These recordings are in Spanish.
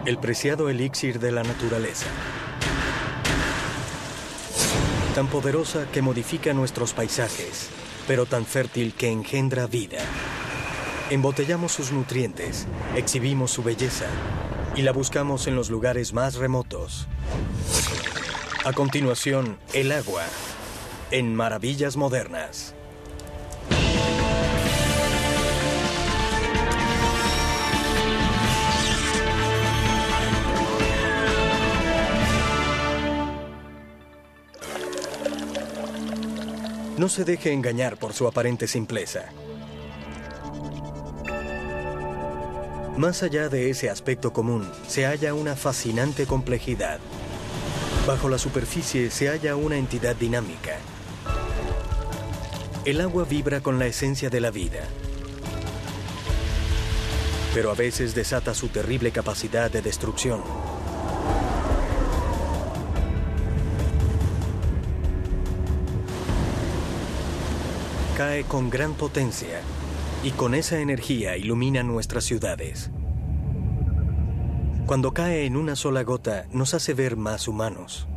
El preciado elixir de la naturaleza. Tan poderosa que modifica nuestros paisajes, pero tan fértil que engendra vida. Embotellamos sus nutrientes, exhibimos su belleza y la buscamos en los lugares más remotos. A continuación, el agua, en Maravillas Modernas. No se deje engañar por su aparente simpleza. Más allá de ese aspecto común, se halla una fascinante complejidad. Bajo la superficie se halla una entidad dinámica. El agua vibra con la esencia de la vida, pero a veces desata su terrible capacidad de destrucción. Cae con gran potencia y con esa energía ilumina nuestras ciudades. Cuando cae en una sola gota, nos hace ver más humanos.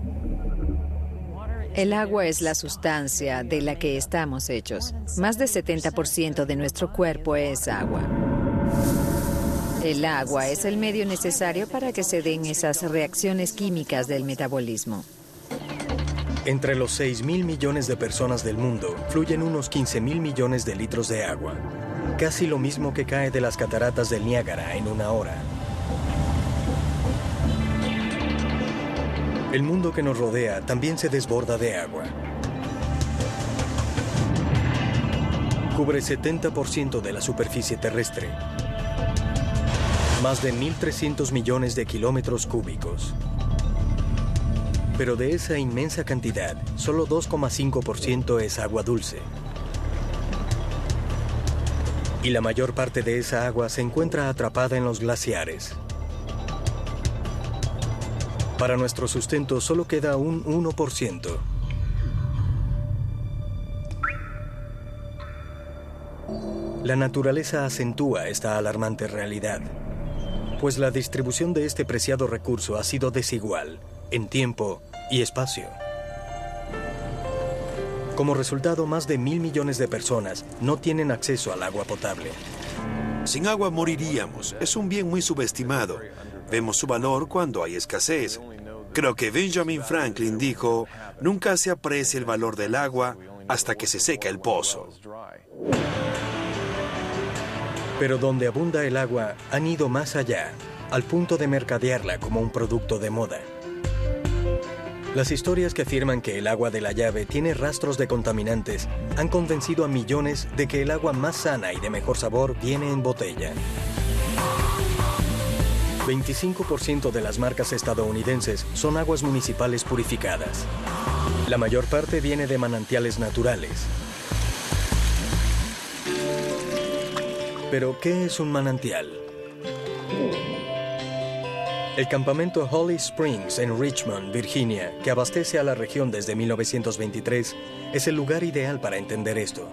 El agua es la sustancia de la que estamos hechos. Más del 70% de nuestro cuerpo es agua. El agua es el medio necesario para que se den esas reacciones químicas del metabolismo. Entre los 6.000 millones de personas del mundo, fluyen unos 15.000 millones de litros de agua. Casi lo mismo que cae de las cataratas del Niágara en una hora. El mundo que nos rodea también se desborda de agua. Cubre 70% de la superficie terrestre. Más de 1.300 millones de kilómetros cúbicos. Pero de esa inmensa cantidad, solo 2,5% es agua dulce. Y la mayor parte de esa agua se encuentra atrapada en los glaciares. Para nuestro sustento solo queda un 1%. La naturaleza acentúa esta alarmante realidad, pues la distribución de este preciado recurso ha sido desigual en tiempo y espacio. Como resultado, más de 1.000 millones de personas no tienen acceso al agua potable. Sin agua moriríamos. Es un bien muy subestimado. Vemos su valor cuando hay escasez. Creo que Benjamin Franklin dijo, nunca se aprecia el valor del agua hasta que se seca el pozo. Pero donde abunda el agua, han ido más allá, al punto de mercadearla como un producto de moda. Las historias que afirman que el agua de la llave tiene rastros de contaminantes han convencido a millones de que el agua más sana y de mejor sabor viene en botella. 25% de las marcas estadounidenses son aguas municipales purificadas. La mayor parte viene de manantiales naturales. Pero, ¿qué es un manantial? El campamento Holly Springs en Richmond, Virginia, que abastece a la región desde 1923, es el lugar ideal para entender esto.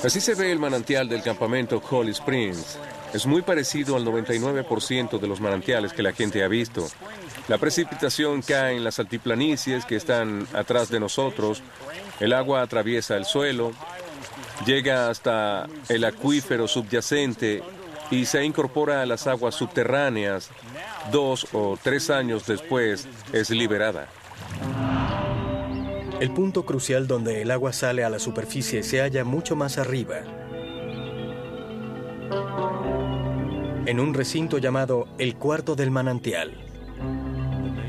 Así se ve el manantial del campamento Holly Springs. Es muy parecido al 99% de los manantiales que la gente ha visto. La precipitación cae en las altiplanicies que están atrás de nosotros. El agua atraviesa el suelo, llega hasta el acuífero subyacente y se incorpora a las aguas subterráneas. 2 o 3 años después es liberada. El punto crucial donde el agua sale a la superficie se halla mucho más arriba, en un recinto llamado el cuarto del manantial.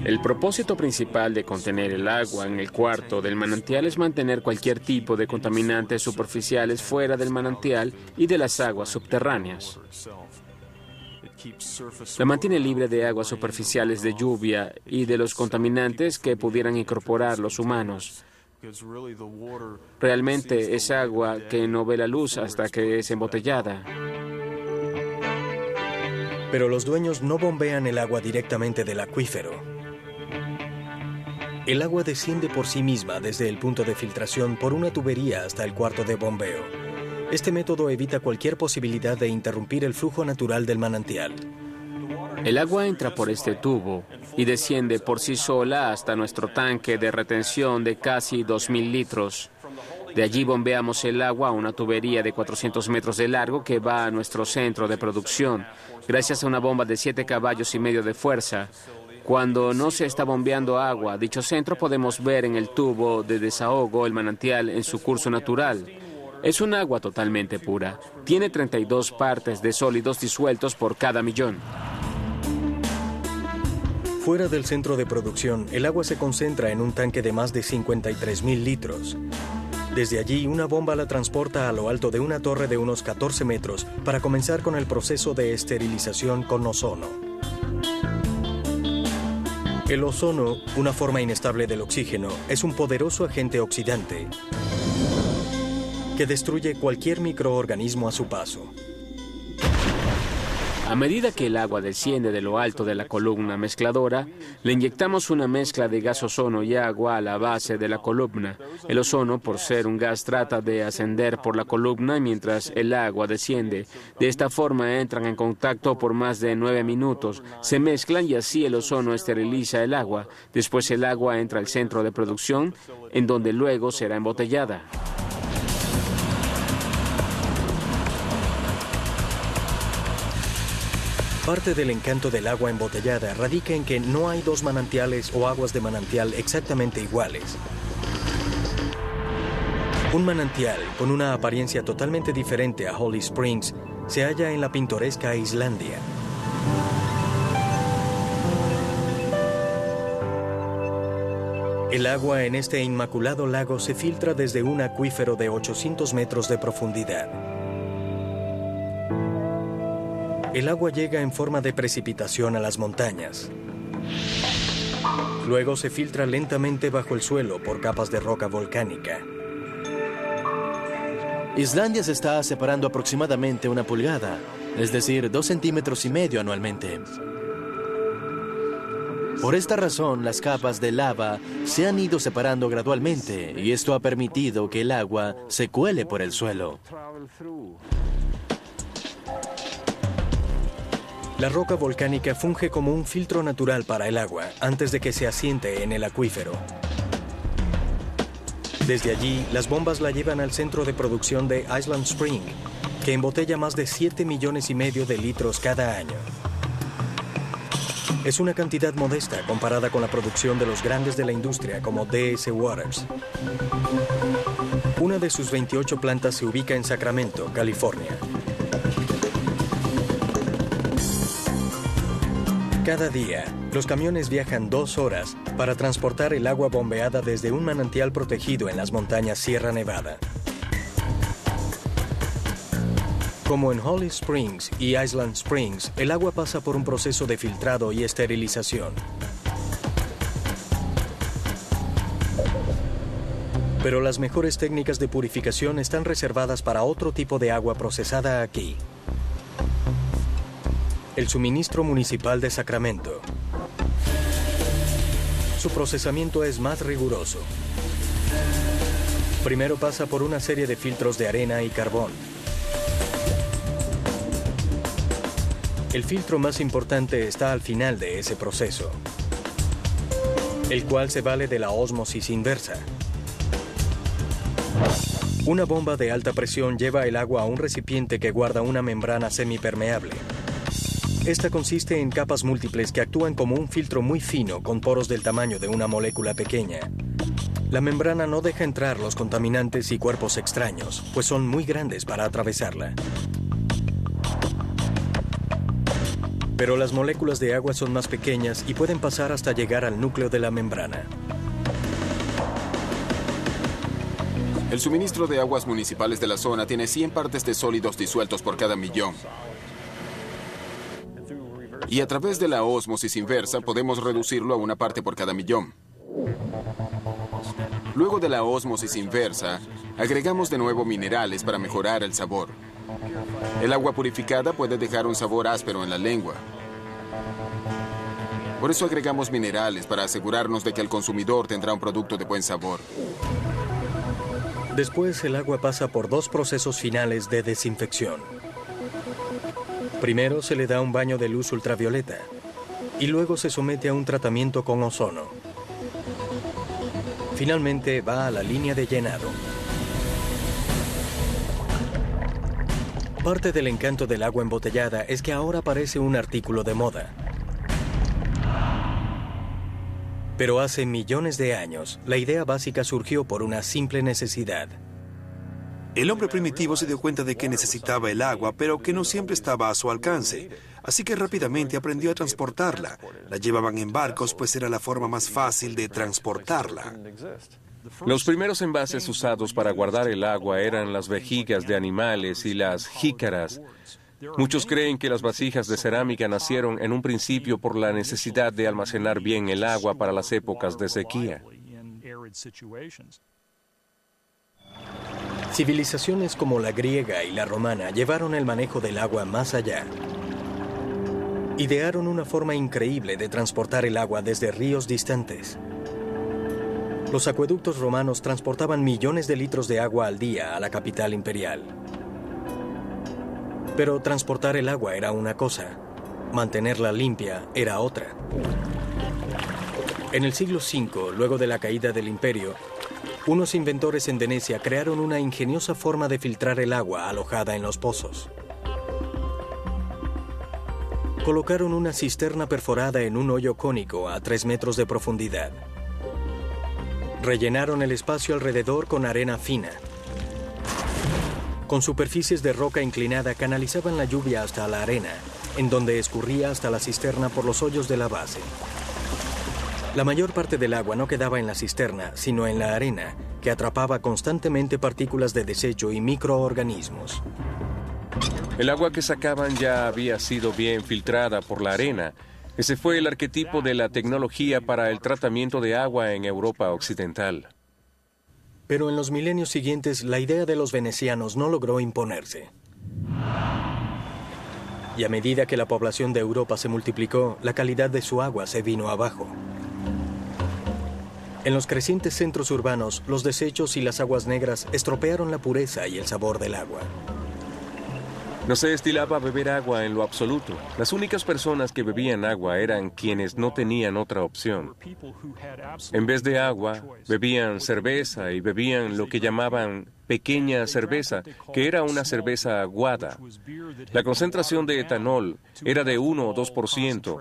El propósito principal de contener el agua en el cuarto del manantial es mantener cualquier tipo de contaminantes superficiales fuera del manantial y de las aguas subterráneas. La mantiene libre de aguas superficiales de lluvia y de los contaminantes que pudieran incorporar los humanos. Realmente es agua que no ve la luz hasta que es embotellada. Pero los dueños no bombean el agua directamente del acuífero. El agua desciende por sí misma desde el punto de filtración por una tubería hasta el cuarto de bombeo. Este método evita cualquier posibilidad de interrumpir el flujo natural del manantial. El agua entra por este tubo y desciende por sí sola hasta nuestro tanque de retención de casi 2.000 litros. De allí bombeamos el agua a una tubería de 400 metros de largo que va a nuestro centro de producción, gracias a una bomba de 7,5 caballos de fuerza. Cuando no se está bombeando agua a dicho centro, podemos ver en el tubo de desahogo el manantial en su curso natural. Es un agua totalmente pura. Tiene 32 partes de sólidos disueltos por cada millón. Fuera del centro de producción, el agua se concentra en un tanque de más de 53.000 litros. Desde allí, una bomba la transporta a lo alto de una torre de unos 14 metros para comenzar con el proceso de esterilización con ozono. El ozono, una forma inestable del oxígeno, es un poderoso agente oxidante que destruye cualquier microorganismo a su paso. A medida que el agua desciende de lo alto de la columna mezcladora, le inyectamos una mezcla de gas ozono y agua a la base de la columna. El ozono, por ser un gas, trata de ascender por la columna mientras el agua desciende. De esta forma entran en contacto por más de 9 minutos. Se mezclan y así el ozono esteriliza el agua. Después el agua entra al centro de producción, en donde luego será embotellada. Parte del encanto del agua embotellada radica en que no hay dos manantiales o aguas de manantial exactamente iguales. Un manantial con una apariencia totalmente diferente a Holly Springs se halla en la pintoresca Islandia. El agua en este inmaculado lago se filtra desde un acuífero de 800 metros de profundidad. El agua llega en forma de precipitación a las montañas. Luego se filtra lentamente bajo el suelo por capas de roca volcánica. Islandia se está separando aproximadamente 1 pulgada, es decir, 2,5 centímetros anualmente. Por esta razón, las capas de lava se han ido separando gradualmente y esto ha permitido que el agua se cuele por el suelo. La roca volcánica funge como un filtro natural para el agua antes de que se asiente en el acuífero. Desde allí, las bombas la llevan al centro de producción de Island Spring, que embotella más de 7,5 millones de litros cada año. Es una cantidad modesta comparada con la producción de los grandes de la industria como DS Waters. Una de sus 28 plantas se ubica en Sacramento, California. Cada día, los camiones viajan 2 horas para transportar el agua bombeada desde un manantial protegido en las montañas Sierra Nevada. Como en Holly Springs y Island Springs, el agua pasa por un proceso de filtrado y esterilización. Pero las mejores técnicas de purificación están reservadas para otro tipo de agua procesada aquí. El suministro municipal de Sacramento. Su procesamiento es más riguroso. Primero pasa por una serie de filtros de arena y carbón. El filtro más importante está al final de ese proceso, el cual se vale de la ósmosis inversa. Una bomba de alta presión lleva el agua a un recipiente que guarda una membrana semipermeable. Esta consiste en capas múltiples que actúan como un filtro muy fino con poros del tamaño de una molécula pequeña. La membrana no deja entrar los contaminantes y cuerpos extraños, pues son muy grandes para atravesarla. Pero las moléculas de agua son más pequeñas y pueden pasar hasta llegar al núcleo de la membrana. El suministro de aguas municipales de la zona tiene 100 partes de sólidos disueltos por cada millón. Y a través de la ósmosis inversa podemos reducirlo a 1 parte por cada millón. Luego de la ósmosis inversa, agregamos de nuevo minerales para mejorar el sabor. El agua purificada puede dejar un sabor áspero en la lengua. Por eso agregamos minerales para asegurarnos de que el consumidor tendrá un producto de buen sabor. Después, el agua pasa por 2 procesos finales de desinfección. Primero se le da un baño de luz ultravioleta y luego se somete a un tratamiento con ozono. Finalmente va a la línea de llenado. Parte del encanto del agua embotellada es que ahora parece un artículo de moda. Pero hace millones de años, la idea básica surgió por una simple necesidad. El hombre primitivo se dio cuenta de que necesitaba el agua, pero que no siempre estaba a su alcance. Así que rápidamente aprendió a transportarla. La llevaban en barcos, pues era la forma más fácil de transportarla. Los primeros envases usados para guardar el agua eran las vejigas de animales y las jícaras. Muchos creen que las vasijas de cerámica nacieron en un principio por la necesidad de almacenar bien el agua para las épocas de sequía. Civilizaciones como la griega y la romana llevaron el manejo del agua más allá. Idearon una forma increíble de transportar el agua desde ríos distantes. Los acueductos romanos transportaban millones de litros de agua al día a la capital imperial. Pero transportar el agua era una cosa, mantenerla limpia era otra. En el siglo V, luego de la caída del imperio, unos inventores en Venecia crearon una ingeniosa forma de filtrar el agua alojada en los pozos. Colocaron una cisterna perforada en un hoyo cónico a 3 metros de profundidad. Rellenaron el espacio alrededor con arena fina. Con superficies de roca inclinada canalizaban la lluvia hasta la arena, en donde escurría hasta la cisterna por los hoyos de la base. La mayor parte del agua no quedaba en la cisterna, sino en la arena, que atrapaba constantemente partículas de desecho y microorganismos. El agua que sacaban ya había sido bien filtrada por la arena. Ese fue el arquetipo de la tecnología para el tratamiento de agua en Europa occidental. Pero en los milenios siguientes, la idea de los venecianos no logró imponerse. Y a medida que la población de Europa se multiplicó, la calidad de su agua se vino abajo. En los crecientes centros urbanos, los desechos y las aguas negras estropearon la pureza y el sabor del agua. No se estilaba beber agua en lo absoluto. Las únicas personas que bebían agua eran quienes no tenían otra opción. En vez de agua, bebían cerveza y bebían lo que llamaban pequeña cerveza, que era una cerveza aguada. La concentración de etanol era de 1 o 2%.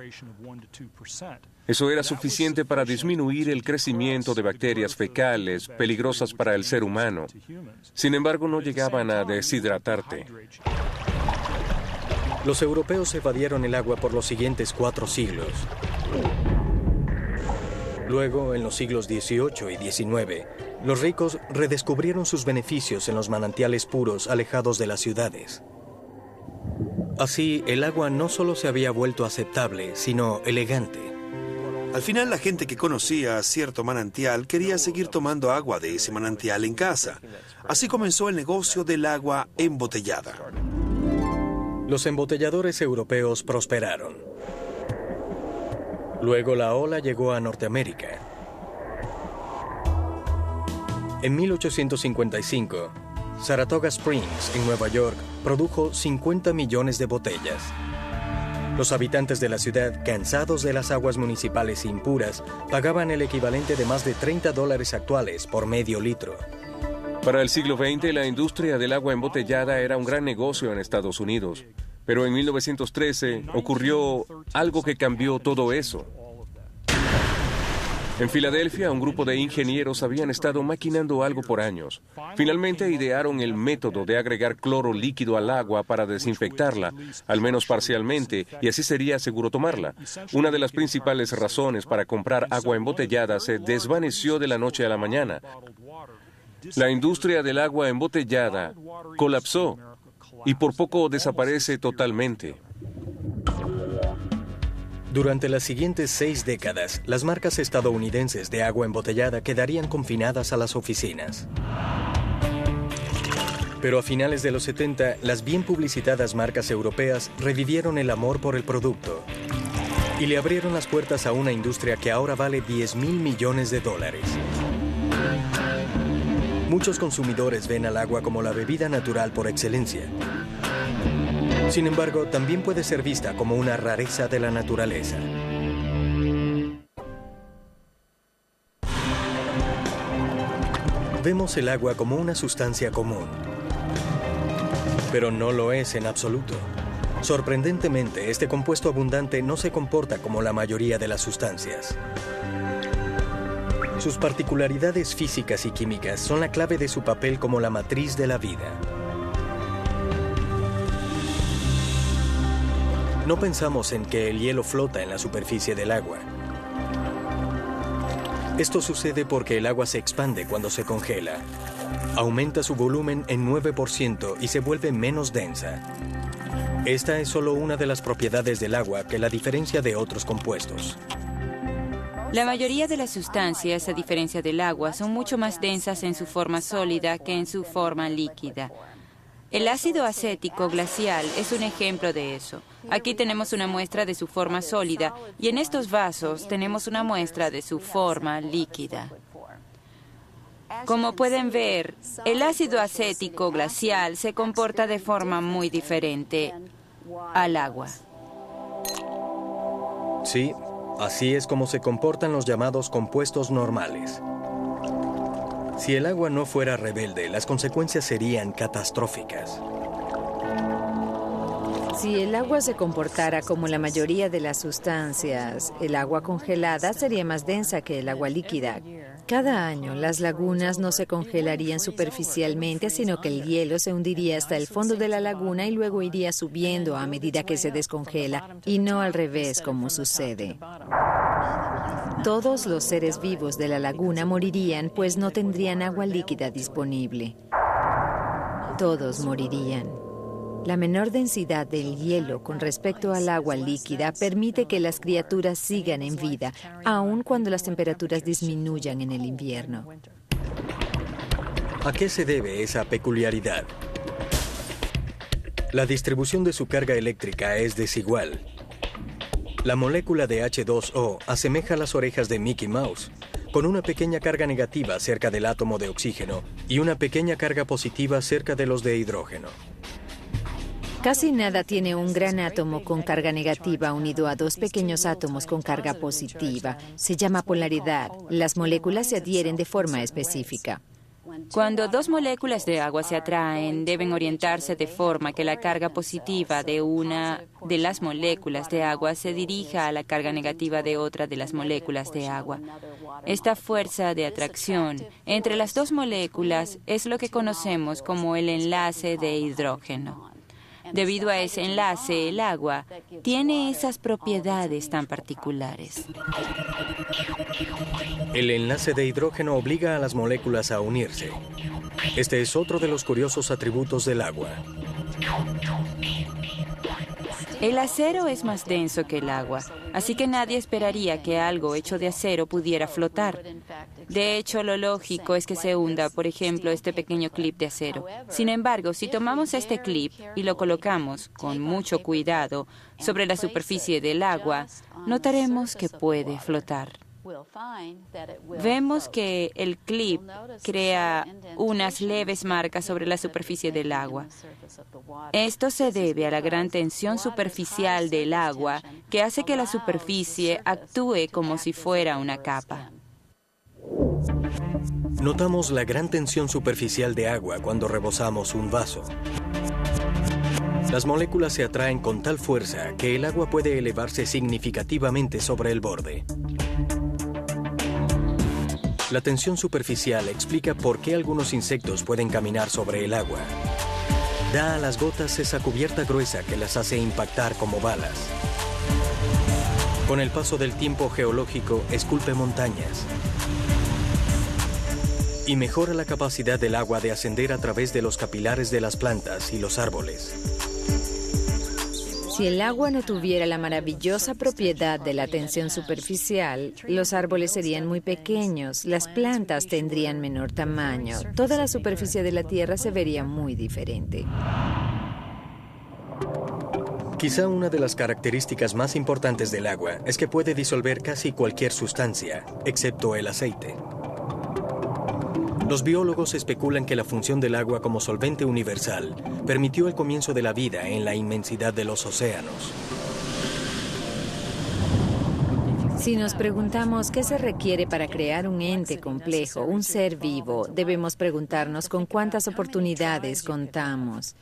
Eso era suficiente para disminuir el crecimiento de bacterias fecales peligrosas para el ser humano. Sin embargo, no llegaban a deshidratarte. Los europeos evadieron el agua por los siguientes 4 siglos. Luego, en los siglos XVIII y XIX, los ricos redescubrieron sus beneficios en los manantiales puros alejados de las ciudades. Así, el agua no solo se había vuelto aceptable, sino elegante. Al final, la gente que conocía cierto manantial quería seguir tomando agua de ese manantial en casa. Así comenzó el negocio del agua embotellada. Los embotelladores europeos prosperaron. Luego la ola llegó a Norteamérica. En 1855, Saratoga Springs, en Nueva York, produjo 50 millones de botellas. Los habitantes de la ciudad, cansados de las aguas municipales impuras, pagaban el equivalente de más de $30 actuales por medio litro. Para el siglo XX, la industria del agua embotellada era un gran negocio en Estados Unidos. Pero en 1913 ocurrió algo que cambió todo eso. En Filadelfia, un grupo de ingenieros habían estado maquinando algo por años. Finalmente idearon el método de agregar cloro líquido al agua para desinfectarla, al menos parcialmente, y así sería seguro tomarla. Una de las principales razones para comprar agua embotellada se desvaneció de la noche a la mañana. La industria del agua embotellada colapsó y por poco desaparece totalmente. Durante las siguientes 6 décadas, las marcas estadounidenses de agua embotellada quedarían confinadas a las oficinas. Pero a finales de los 70, las bien publicitadas marcas europeas revivieron el amor por el producto y le abrieron las puertas a una industria que ahora vale $10,000 millones. Muchos consumidores ven al agua como la bebida natural por excelencia. Sin embargo, también puede ser vista como una rareza de la naturaleza. Vemos el agua como una sustancia común, pero no lo es en absoluto. Sorprendentemente, este compuesto abundante no se comporta como la mayoría de las sustancias. Sus particularidades físicas y químicas son la clave de su papel como la matriz de la vida. No pensamos en que el hielo flota en la superficie del agua. Esto sucede porque el agua se expande cuando se congela. Aumenta su volumen en 9% y se vuelve menos densa. Esta es solo una de las propiedades del agua que la diferencia de otros compuestos. La mayoría de las sustancias, a diferencia del agua, son mucho más densas en su forma sólida que en su forma líquida. El ácido acético glacial es un ejemplo de eso. Aquí tenemos una muestra de su forma sólida y en estos vasos tenemos una muestra de su forma líquida. Como pueden ver, el ácido acético glacial se comporta de forma muy diferente al agua. Sí, así es como se comportan los llamados compuestos normales. Si el agua no fuera rebelde, las consecuencias serían catastróficas. Si el agua se comportara como la mayoría de las sustancias, el agua congelada sería más densa que el agua líquida. Cada año, las lagunas no se congelarían superficialmente, sino que el hielo se hundiría hasta el fondo de la laguna y luego iría subiendo a medida que se descongela, y no al revés como sucede. Todos los seres vivos de la laguna morirían, pues no tendrían agua líquida disponible. Todos morirían. La menor densidad del hielo con respecto al agua líquida permite que las criaturas sigan en vida, aun cuando las temperaturas disminuyan en el invierno. ¿A qué se debe esa peculiaridad? La distribución de su carga eléctrica es desigual. La molécula de H2O asemeja las orejas de Mickey Mouse, con una pequeña carga negativa cerca del átomo de oxígeno y una pequeña carga positiva cerca de los de hidrógeno. Casi nada tiene un gran átomo con carga negativa unido a dos pequeños átomos con carga positiva. Se llama polaridad. Las moléculas se adhieren de forma específica. Cuando dos moléculas de agua se atraen, deben orientarse de forma que la carga positiva de una de las moléculas de agua se dirija a la carga negativa de otra de las moléculas de agua. Esta fuerza de atracción entre las dos moléculas es lo que conocemos como el enlace de hidrógeno. Debido a ese enlace, el agua tiene esas propiedades tan particulares. El enlace de hidrógeno obliga a las moléculas a unirse. Este es otro de los curiosos atributos del agua. El acero es más denso que el agua, así que nadie esperaría que algo hecho de acero pudiera flotar. De hecho, lo lógico es que se hunda, por ejemplo, este pequeño clip de acero. Sin embargo, si tomamos este clip y lo colocamos con mucho cuidado sobre la superficie del agua, notaremos que puede flotar. Vemos que el clip crea unas leves marcas sobre la superficie del agua. Esto se debe a la gran tensión superficial del agua que hace que la superficie actúe como si fuera una capa. Notamos la gran tensión superficial de agua cuando rebosamos un vaso. Las moléculas se atraen con tal fuerza que el agua puede elevarse significativamente sobre el borde. La tensión superficial explica por qué algunos insectos pueden caminar sobre el agua. Da a las gotas esa cubierta gruesa que las hace impactar como balas. Con el paso del tiempo geológico, esculpe montañas. Y mejora la capacidad del agua de ascender a través de los capilares de las plantas y los árboles. Si el agua no tuviera la maravillosa propiedad de la tensión superficial, los árboles serían muy pequeños, las plantas tendrían menor tamaño, toda la superficie de la Tierra se vería muy diferente. Quizá una de las características más importantes del agua es que puede disolver casi cualquier sustancia, excepto el aceite. Los biólogos especulan que la función del agua como solvente universal permitió el comienzo de la vida en la inmensidad de los océanos. Si nos preguntamos qué se requiere para crear un ente complejo, un ser vivo, debemos preguntarnos con cuántas oportunidades contamos.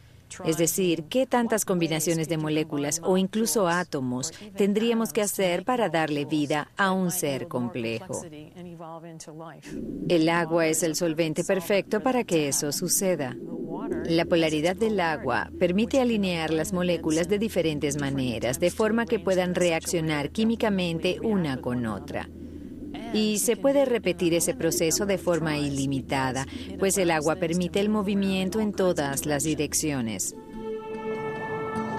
Es decir, qué tantas combinaciones de moléculas o incluso átomos tendríamos que hacer para darle vida a un ser complejo. El agua es el solvente perfecto para que eso suceda. La polaridad del agua permite alinear las moléculas de diferentes maneras, de forma que puedan reaccionar químicamente una con otra. Y se puede repetir ese proceso de forma ilimitada, pues el agua permite el movimiento en todas las direcciones.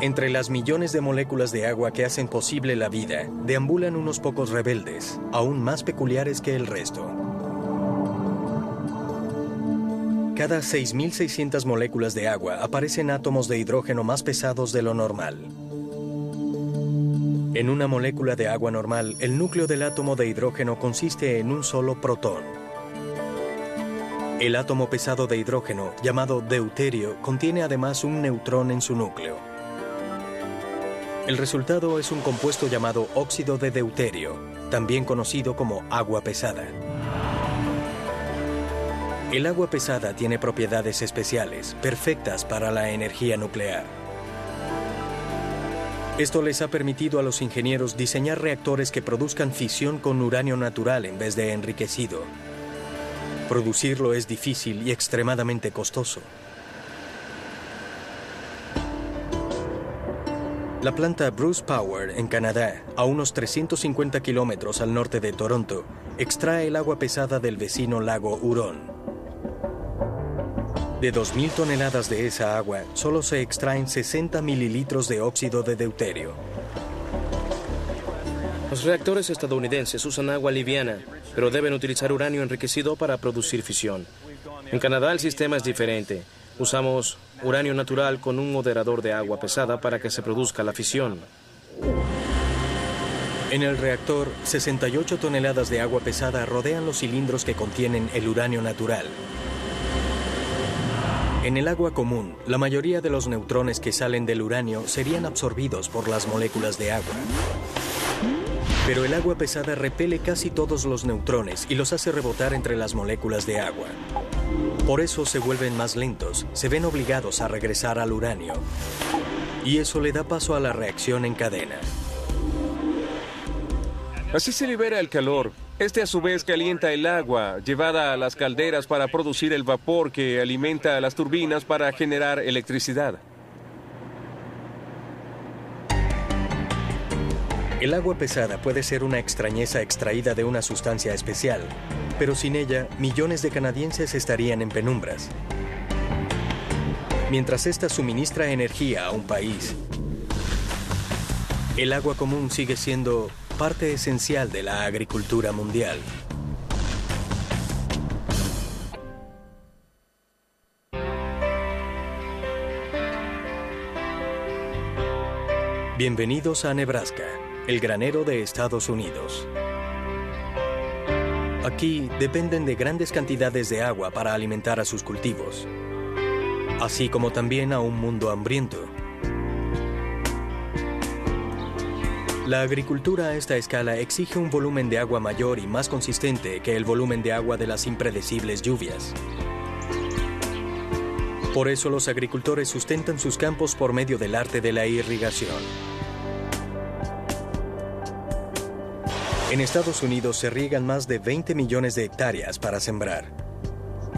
Entre las millones de moléculas de agua que hacen posible la vida, deambulan unos pocos rebeldes, aún más peculiares que el resto. Cada 6.600 moléculas de agua aparecen átomos de hidrógeno más pesados de lo normal. En una molécula de agua normal, el núcleo del átomo de hidrógeno consiste en un solo protón. El átomo pesado de hidrógeno, llamado deuterio, contiene además un neutrón en su núcleo. El resultado es un compuesto llamado óxido de deuterio, también conocido como agua pesada. El agua pesada tiene propiedades especiales, perfectas para la energía nuclear. Esto les ha permitido a los ingenieros diseñar reactores que produzcan fisión con uranio natural en vez de enriquecido. Producirlo es difícil y extremadamente costoso. La planta Bruce Power, en Canadá, a unos 350 kilómetros al norte de Toronto, extrae el agua pesada del vecino lago Huron. De 2.000 toneladas de esa agua, solo se extraen 60 mililitros de óxido de deuterio. Los reactores estadounidenses usan agua liviana, pero deben utilizar uranio enriquecido para producir fisión. En Canadá el sistema es diferente. Usamos uranio natural con un moderador de agua pesada para que se produzca la fisión. En el reactor, 68 toneladas de agua pesada rodean los cilindros que contienen el uranio natural. En el agua común, la mayoría de los neutrones que salen del uranio serían absorbidos por las moléculas de agua. Pero el agua pesada repele casi todos los neutrones y los hace rebotar entre las moléculas de agua. Por eso se vuelven más lentos, se ven obligados a regresar al uranio. Y eso le da paso a la reacción en cadena. Así se libera el calor. Este a su vez calienta el agua, llevada a las calderas para producir el vapor que alimenta a las turbinas para generar electricidad. El agua pesada puede ser una extrañeza extraída de una sustancia especial, pero sin ella, millones de canadienses estarían en penumbras. Mientras ésta suministra energía a un país, el agua común sigue siendo parte esencial de la agricultura mundial. Bienvenidos a Nebraska, el granero de Estados Unidos. Aquí dependen de grandes cantidades de agua para alimentar a sus cultivos, así como también a un mundo hambriento. La agricultura a esta escala exige un volumen de agua mayor y más consistente que el volumen de agua de las impredecibles lluvias. Por eso los agricultores sustentan sus campos por medio del arte de la irrigación. En Estados Unidos se riegan más de 20 millones de hectáreas para sembrar,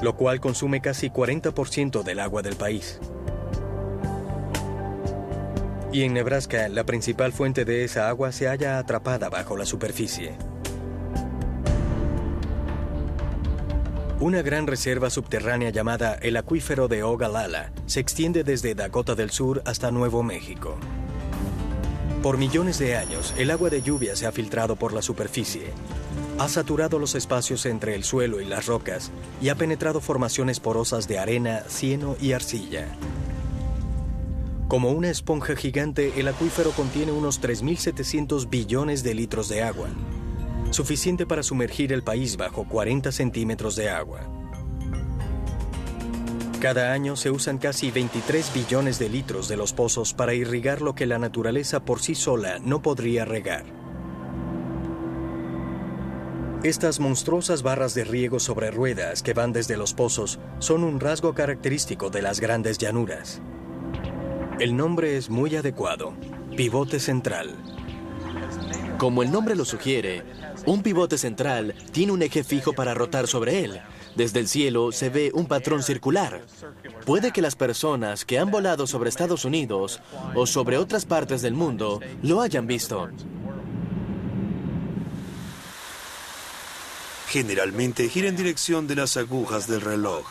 lo cual consume casi 40% del agua del país. Y en Nebraska, la principal fuente de esa agua se halla atrapada bajo la superficie. Una gran reserva subterránea llamada el acuífero de Ogallala se extiende desde Dakota del Sur hasta Nuevo México. Por millones de años, el agua de lluvia se ha filtrado por la superficie, ha saturado los espacios entre el suelo y las rocas y ha penetrado formaciones porosas de arena, cieno y arcilla. Como una esponja gigante, el acuífero contiene unos 3.700 billones de litros de agua, suficiente para sumergir el país bajo 40 centímetros de agua. Cada año se usan casi 23 billones de litros de los pozos para irrigar lo que la naturaleza por sí sola no podría regar. Estas monstruosas barras de riego sobre ruedas que van desde los pozos son un rasgo característico de las grandes llanuras. El nombre es muy adecuado: pivote central. Como el nombre lo sugiere, un pivote central tiene un eje fijo para rotar sobre él. Desde el cielo se ve un patrón circular. Puede que las personas que han volado sobre Estados Unidos o sobre otras partes del mundo lo hayan visto. Generalmente gira en dirección de las agujas del reloj.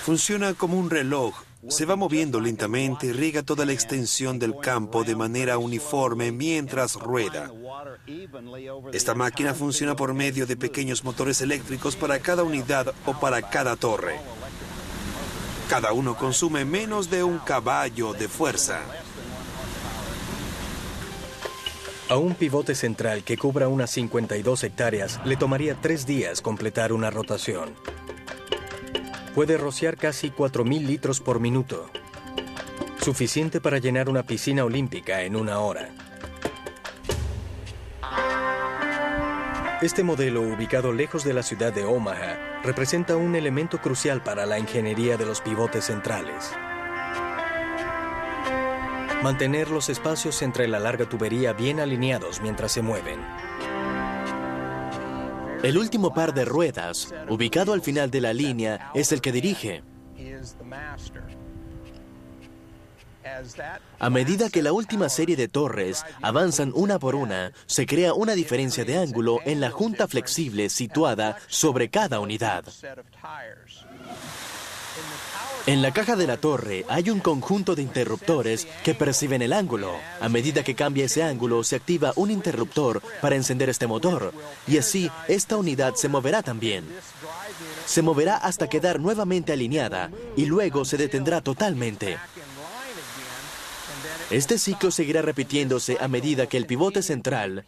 Funciona como un reloj. Se va moviendo lentamente y riega toda la extensión del campo de manera uniforme mientras rueda. Esta máquina funciona por medio de pequeños motores eléctricos para cada unidad o para cada torre. Cada uno consume menos de 1 caballo de fuerza. A un pivote central que cubra unas 52 hectáreas le tomaría 3 días completar una rotación. Puede rociar casi 4.000 litros por minuto, suficiente para llenar una piscina olímpica en 1 hora. Este modelo, ubicado lejos de la ciudad de Omaha, representa un elemento crucial para la ingeniería de los pivotes centrales. Mantener los espacios entre la larga tubería bien alineados mientras se mueven. El último par de ruedas, ubicado al final de la línea, es el que dirige. A medida que la última serie de torres avanzan una por una, se crea una diferencia de ángulo en la junta flexible situada sobre cada unidad. En la caja de la torre hay un conjunto de interruptores que perciben el ángulo. A medida que cambia ese ángulo, se activa un interruptor para encender este motor. Y así, esta unidad se moverá también. Se moverá hasta quedar nuevamente alineada y luego se detendrá totalmente. Este ciclo seguirá repitiéndose a medida que el pivote central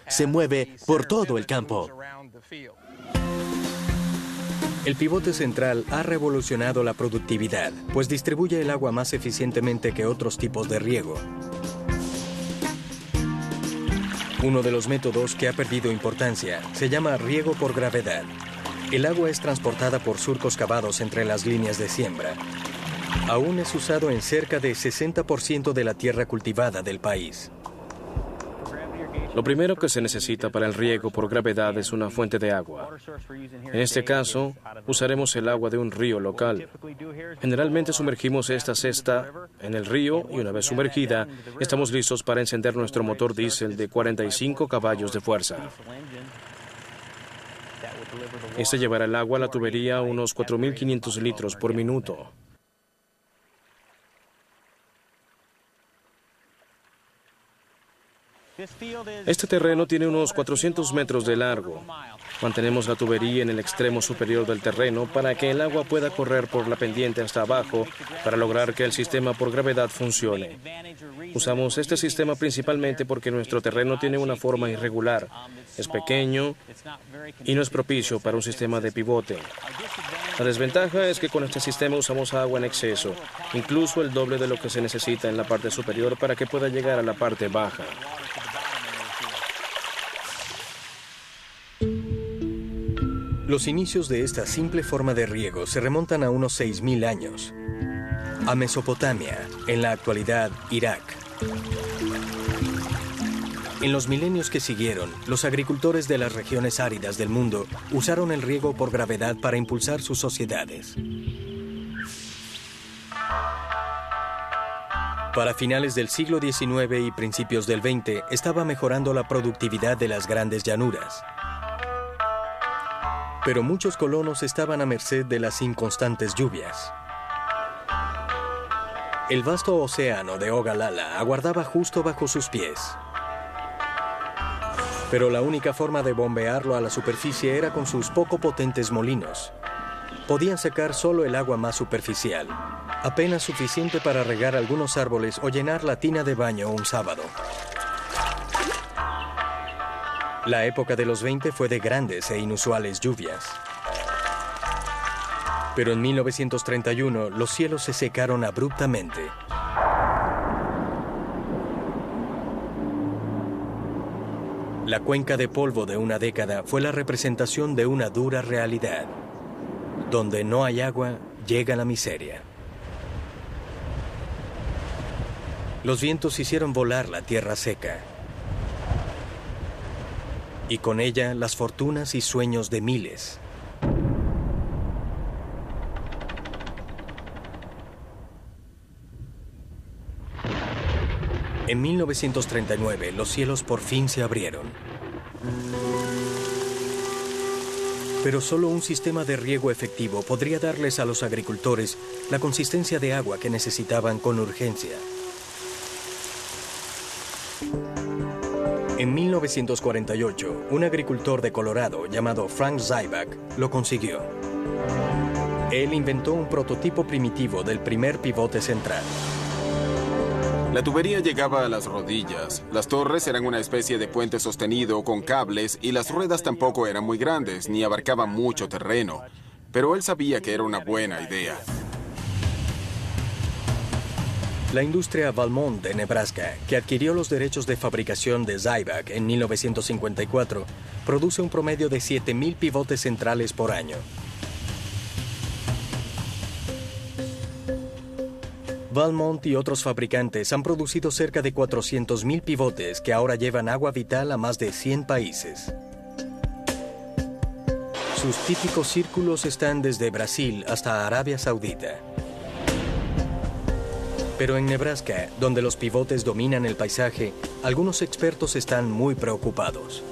se mueve por todo el campo. El pivote central ha revolucionado la productividad, pues distribuye el agua más eficientemente que otros tipos de riego. Uno de los métodos que ha perdido importancia se llama riego por gravedad. El agua es transportada por surcos cavados entre las líneas de siembra. Aún es usado en cerca de 60% de la tierra cultivada del país. Lo primero que se necesita para el riego por gravedad es una fuente de agua. En este caso, usaremos el agua de un río local. Generalmente sumergimos esta cesta en el río y una vez sumergida, estamos listos para encender nuestro motor diésel de 45 caballos de fuerza. Este llevará el agua a la tubería a unos 4.500 litros por minuto. Este terreno tiene unos 400 metros de largo. Mantenemos la tubería en el extremo superior del terreno para que el agua pueda correr por la pendiente hasta abajo para lograr que el sistema por gravedad funcione. Usamos este sistema principalmente porque nuestro terreno tiene una forma irregular, es pequeño y no es propicio para un sistema de pivote. La desventaja es que con este sistema usamos agua en exceso, incluso el doble de lo que se necesita en la parte superior para que pueda llegar a la parte baja. Los inicios de esta simple forma de riego se remontan a unos 6.000 años, a Mesopotamia, en la actualidad Irak. En los milenios que siguieron, los agricultores de las regiones áridas del mundo usaron el riego por gravedad para impulsar sus sociedades. Para finales del siglo XIX y principios del XX, estaba mejorando la productividad de las grandes llanuras. Pero muchos colonos estaban a merced de las inconstantes lluvias. El vasto océano de Ogallala aguardaba justo bajo sus pies. Pero la única forma de bombearlo a la superficie era con sus poco potentes molinos. Podían sacar solo el agua más superficial, apenas suficiente para regar algunos árboles o llenar la tina de baño un sábado. La época de los 20 fue de grandes e inusuales lluvias. Pero en 1931 los cielos se secaron abruptamente. La cuenca de polvo de una década fue la representación de una dura realidad. Donde no hay agua, llega la miseria. Los vientos hicieron volar la tierra seca. Y con ella las fortunas y sueños de miles. En 1939, los cielos por fin se abrieron. Pero solo un sistema de riego efectivo podría darles a los agricultores la consistencia de agua que necesitaban con urgencia. En 1948, un agricultor de Colorado llamado Frank Zyback lo consiguió. Él inventó un prototipo primitivo del primer pivote central. La tubería llegaba a las rodillas. Las torres eran una especie de puente sostenido con cables y las ruedas tampoco eran muy grandes ni abarcaban mucho terreno. Pero él sabía que era una buena idea. La industria Valmont de Nebraska, que adquirió los derechos de fabricación de Zyback en 1954, produce un promedio de 7,000 pivotes centrales por año. Valmont y otros fabricantes han producido cerca de 400,000 pivotes que ahora llevan agua vital a más de 100 países. Sus típicos círculos están desde Brasil hasta Arabia Saudita. Pero en Nebraska, donde los pivotes dominan el paisaje, algunos expertos están muy preocupados.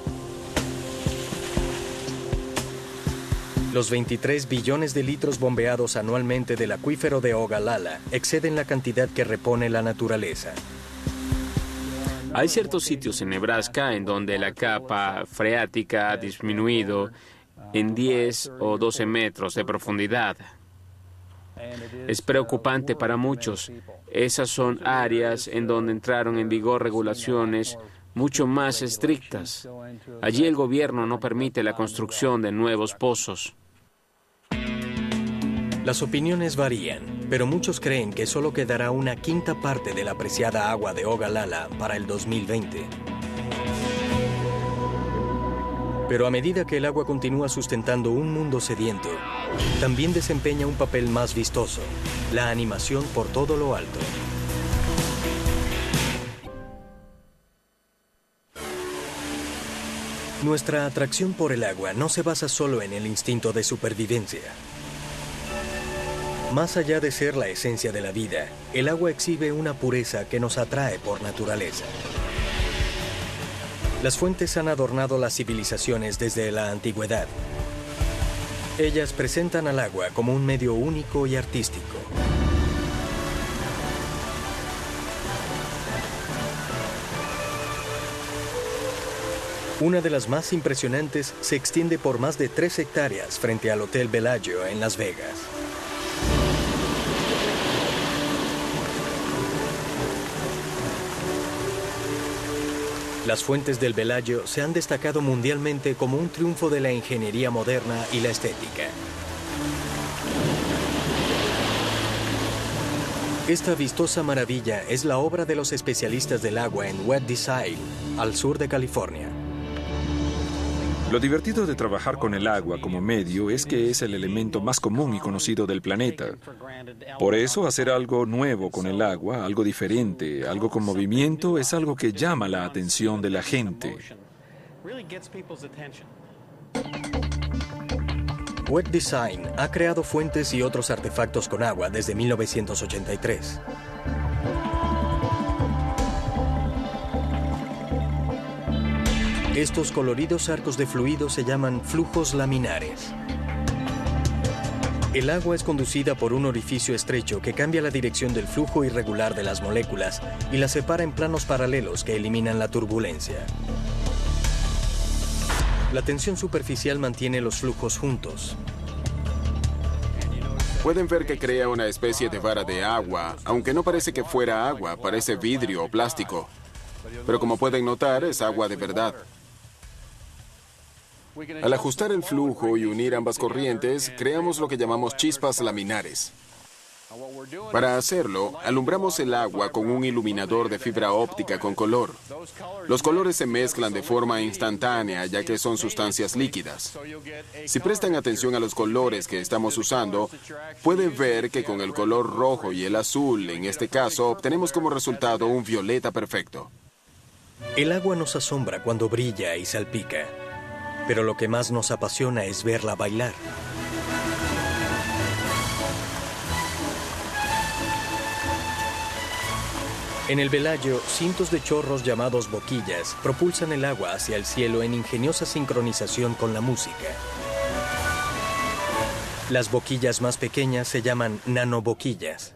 Los 23 billones de litros bombeados anualmente del acuífero de Ogallala exceden la cantidad que repone la naturaleza. Hay ciertos sitios en Nebraska en donde la capa freática ha disminuido en 10 o 12 metros de profundidad. Es preocupante para muchos. Esas son áreas en donde entraron en vigor regulaciones mucho más estrictas. Allí el gobierno no permite la construcción de nuevos pozos. Las opiniones varían, pero muchos creen que solo quedará una quinta parte de la apreciada agua de Ogallala para el 2020. Pero a medida que el agua continúa sustentando un mundo sediento, también desempeña un papel más vistoso, la animación por todo lo alto. Nuestra atracción por el agua no se basa solo en el instinto de supervivencia. Más allá de ser la esencia de la vida, el agua exhibe una pureza que nos atrae por naturaleza. Las fuentes han adornado las civilizaciones desde la antigüedad. Ellas presentan al agua como un medio único y artístico. Una de las más impresionantes se extiende por más de 3 hectáreas frente al Hotel Bellagio en Las Vegas. Las fuentes del Bellagio se han destacado mundialmente como un triunfo de la ingeniería moderna y la estética. Esta vistosa maravilla es la obra de los especialistas del agua en Wet Design, al sur de California. Lo divertido de trabajar con el agua como medio es que es el elemento más común y conocido del planeta. Por eso, hacer algo nuevo con el agua, algo diferente, algo con movimiento, es algo que llama la atención de la gente. Wet Design ha creado fuentes y otros artefactos con agua desde 1983. Estos coloridos arcos de fluido se llaman flujos laminares. El agua es conducida por un orificio estrecho que cambia la dirección del flujo irregular de las moléculas y las separa en planos paralelos que eliminan la turbulencia. La tensión superficial mantiene los flujos juntos. Pueden ver que crea una especie de vara de agua, aunque no parece que fuera agua, parece vidrio o plástico. Pero como pueden notar, es agua de verdad. Al ajustar el flujo y unir ambas corrientes, creamos lo que llamamos chispas laminares. Para hacerlo, alumbramos el agua con un iluminador de fibra óptica con color. Los colores se mezclan de forma instantánea, ya que son sustancias líquidas. Si prestan atención a los colores que estamos usando, pueden ver que con el color rojo y el azul, en este caso, obtenemos como resultado un violeta perfecto. El agua nos asombra cuando brilla y salpica, pero lo que más nos apasiona es verla bailar. En el Velayo, cientos de chorros llamados boquillas propulsan el agua hacia el cielo en ingeniosa sincronización con la música. Las boquillas más pequeñas se llaman nanoboquillas.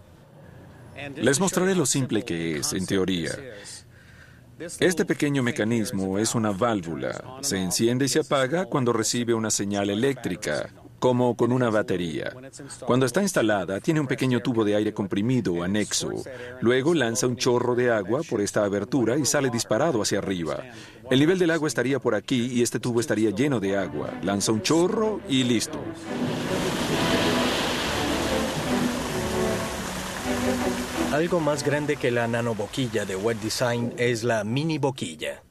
Les mostraré lo simple que es, en teoría. Este pequeño mecanismo es una válvula. Se enciende y se apaga cuando recibe una señal eléctrica, como con una batería. Cuando está instalada, tiene un pequeño tubo de aire comprimido anexo. Luego lanza un chorro de agua por esta abertura y sale disparado hacia arriba. El nivel del agua estaría por aquí y este tubo estaría lleno de agua. Lanza un chorro y listo. Algo más grande que la nanoboquilla de Wet Design es la mini boquilla.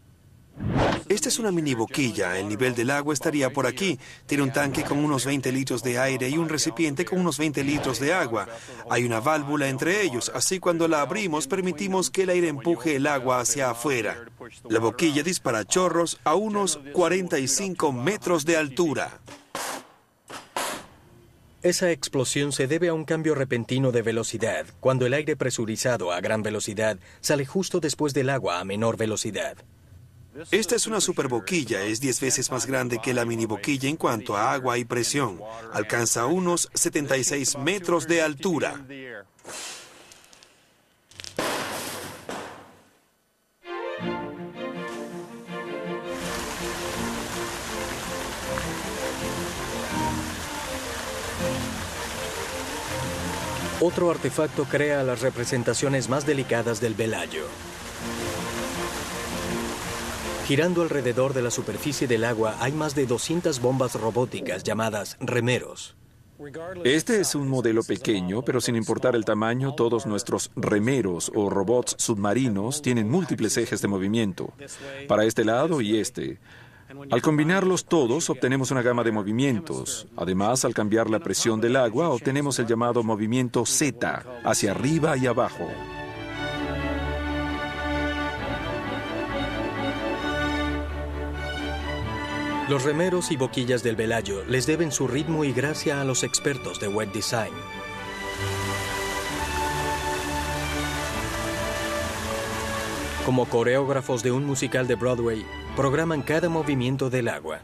Esta es una mini boquilla. El nivel del agua estaría por aquí. Tiene un tanque con unos 20 litros de aire y un recipiente con unos 20 litros de agua. Hay una válvula entre ellos. Así cuando la abrimos, permitimos que el aire empuje el agua hacia afuera. La boquilla dispara chorros a unos 45 metros de altura. Esa explosión se debe a un cambio repentino de velocidad, cuando el aire presurizado a gran velocidad sale justo después del agua a menor velocidad. Esta es una superboquilla, es 10 veces más grande que la mini boquilla en cuanto a agua y presión. Alcanza unos 76 metros de altura. Otro artefacto crea las representaciones más delicadas del Velayo. Girando alrededor de la superficie del agua hay más de 200 bombas robóticas llamadas remeros. Este es un modelo pequeño, pero sin importar el tamaño, todos nuestros remeros o robots submarinos tienen múltiples ejes de movimiento, para este lado y este. Al combinarlos todos, obtenemos una gama de movimientos. Además, al cambiar la presión del agua, obtenemos el llamado movimiento Z, hacia arriba y abajo. Los remeros y boquillas del Velayo les deben su ritmo y gracia a los expertos de Wet Design. Como coreógrafos de un musical de Broadway, programan cada movimiento del agua.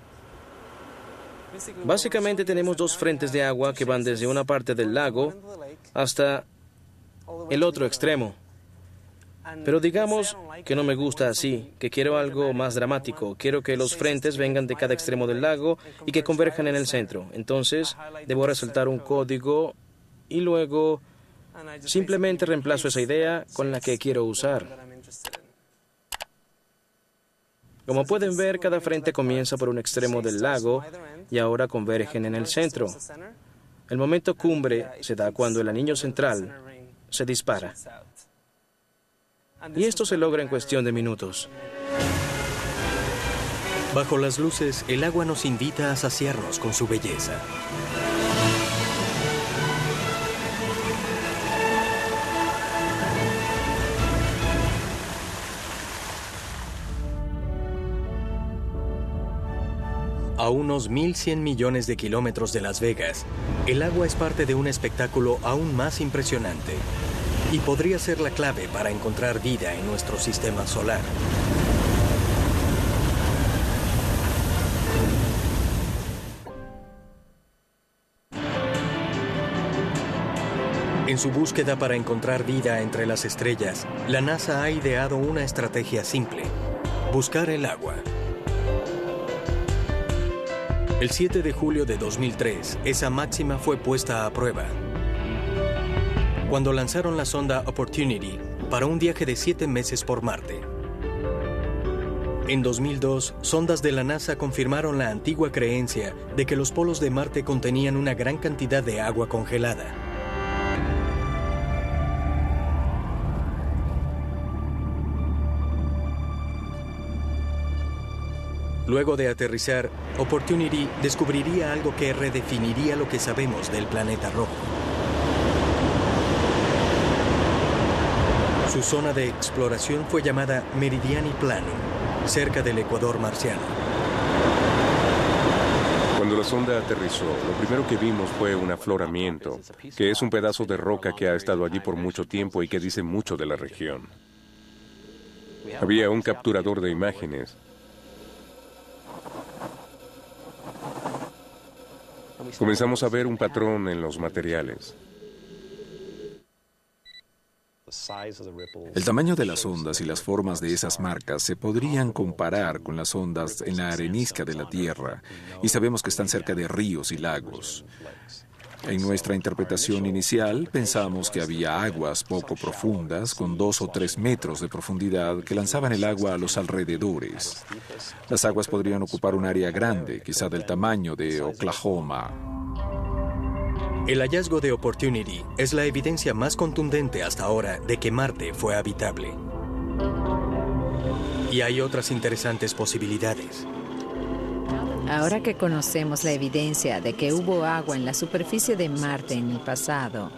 Básicamente tenemos dos frentes de agua que van desde una parte del lago hasta el otro extremo. Pero digamos que no me gusta así, que quiero algo más dramático. Quiero que los frentes vengan de cada extremo del lago y que converjan en el centro. Entonces, debo resaltar un código y luego simplemente reemplazo esa idea con la que quiero usar. Como pueden ver, cada frente comienza por un extremo del lago y ahora convergen en el centro. El momento cumbre se da cuando el anillo central se dispara. Y esto se logra en cuestión de minutos. Bajo las luces, el agua nos invita a saciarnos con su belleza. A unos 1.100 millones de kilómetros de Las Vegas, el agua es parte de un espectáculo aún más impresionante. Y podría ser la clave para encontrar vida en nuestro sistema solar. En su búsqueda para encontrar vida entre las estrellas, la NASA ha ideado una estrategia simple: buscar el agua. El 7 de julio de 2003, esa máxima fue puesta a prueba. Cuando lanzaron la sonda Opportunity para un viaje de 7 meses por Marte. En 2002, sondas de la NASA confirmaron la antigua creencia de que los polos de Marte contenían una gran cantidad de agua congelada. Luego de aterrizar, Opportunity descubriría algo que redefiniría lo que sabemos del planeta rojo. Su zona de exploración fue llamada Meridiani Planum, cerca del ecuador marciano. Cuando la sonda aterrizó, lo primero que vimos fue un afloramiento, que es un pedazo de roca que ha estado allí por mucho tiempo y que dice mucho de la región. Había un capturador de imágenes. Comenzamos a ver un patrón en los materiales. El tamaño de las ondas y las formas de esas marcas se podrían comparar con las ondas en la arenisca de la Tierra, y sabemos que están cerca de ríos y lagos. En nuestra interpretación inicial, pensamos que había aguas poco profundas, con 2 o 3 metros de profundidad, que lanzaban el agua a los alrededores. Las aguas podrían ocupar un área grande, quizá del tamaño de Oklahoma. El hallazgo de Opportunity es la evidencia más contundente hasta ahora de que Marte fue habitable. Y hay otras interesantes posibilidades. Ahora que conocemos la evidencia de que hubo agua en la superficie de Marte en el pasado,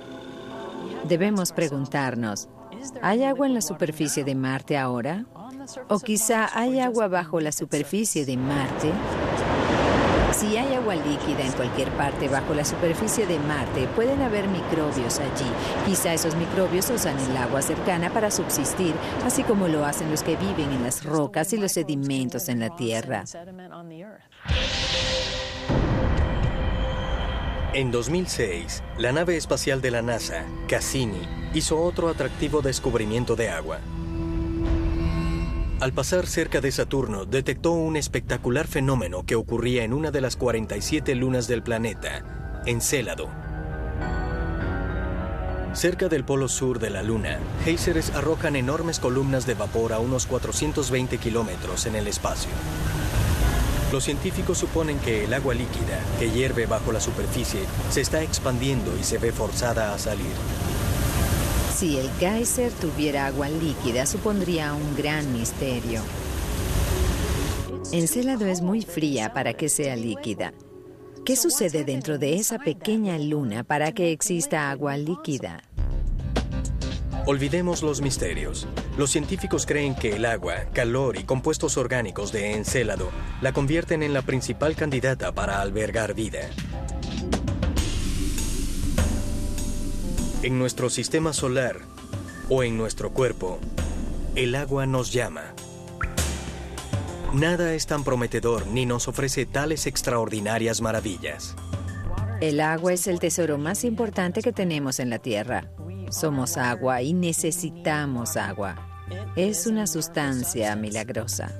debemos preguntarnos, ¿hay agua en la superficie de Marte ahora? ¿O quizá hay agua bajo la superficie de Marte? Si hay agua líquida en cualquier parte bajo la superficie de Marte, pueden haber microbios allí. Quizá esos microbios usan el agua cercana para subsistir, así como lo hacen los que viven en las rocas y los sedimentos en la Tierra. En 2006, la nave espacial de la NASA, Cassini, hizo otro atractivo descubrimiento de agua. Al pasar cerca de Saturno, detectó un espectacular fenómeno que ocurría en una de las 47 lunas del planeta, Encélado. Cerca del polo sur de la Luna, géiseres arrojan enormes columnas de vapor a unos 420 kilómetros en el espacio. Los científicos suponen que el agua líquida, que hierve bajo la superficie, se está expandiendo y se ve forzada a salir. Si el geyser tuviera agua líquida, supondría un gran misterio. Encélado es muy fría para que sea líquida. ¿Qué sucede dentro de esa pequeña luna para que exista agua líquida? Olvidemos los misterios. Los científicos creen que el agua, calor y compuestos orgánicos de Encélado la convierten en la principal candidata para albergar vida. En nuestro sistema solar o en nuestro cuerpo, el agua nos llama. Nada es tan prometedor ni nos ofrece tales extraordinarias maravillas. El agua es el tesoro más importante que tenemos en la Tierra. Somos agua y necesitamos agua. Es una sustancia milagrosa.